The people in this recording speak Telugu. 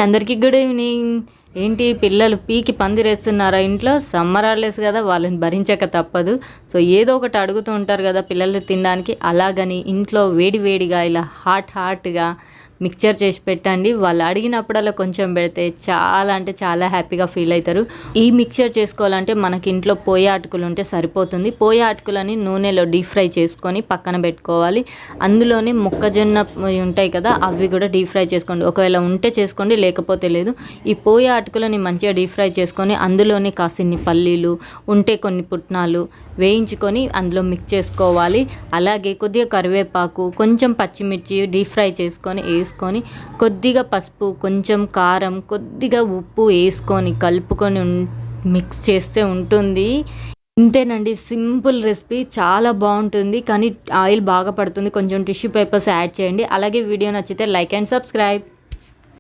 అందరికీ గుడ్ ఈవినింగ్. ఏంటి పిల్లలు పీకి పందిరేస్తున్నారా ఇంట్లో? సమ్మర్ హాలిడేస్ కదా, వాళ్ళని భరించక తప్పదు. సో ఏదో ఒకటి అడుగుతూ ఉంటారు కదా పిల్లలు తినడానికి. అలాగని ఇంట్లో వేడి వేడిగా ఇలా హాట్గా మిక్చర్ చేసి పెట్టండి. వాళ్ళు అడిగినప్పుడల్లా కొంచెం పెడితే చాలా అంటే చాలా హ్యాపీగా ఫీల్ అవుతారు. ఈ మిక్చర్ చేసుకోవాలంటే మనకి ఇంట్లో పోయే అటుకులు ఉంటే సరిపోతుంది. పోయే అటుకులని నూనెలో డీప్ ఫ్రై చేసుకొని పక్కన పెట్టుకోవాలి. అందులోనే మొక్కజొన్న ఉంటాయి కదా, అవి కూడా డీప్ ఫ్రై చేసుకోండి. ఒకవేళ ఉంటే చేసుకోండి, లేకపోతే లేదు. ఈ పోయే అటుకులని మంచిగా డీప్ ఫ్రై చేసుకొని అందులోనే కాసిన్ని పల్లీలు ఉంటే కొన్ని పుట్నాలు వేయించుకొని అందులో మిక్స్ చేసుకోవాలి. అలాగే కొద్దిగా కరివేపాకు, కొంచెం పచ్చిమిర్చి డీప్ ఫ్రై చేసుకొని వేసుకొని కొద్దిగా పసుపు, కొంచెం కారం, కొద్దిగా ఉప్పు వేసుకొని కలుపుకొని మిక్స్ చేస్తే ఉంటుంది. ఇంతేనండి, సింపుల్ రెసిపీ, చాలా బాగుంటుంది. కానీ ఆయిల్ బాగా పడుతుంది. కొంచెం టిష్యూ పేపర్స్ యాడ్ చేయండి. అలాగే వీడియో నచ్చితే లైక్ అండ్ సబ్స్క్రైబ్.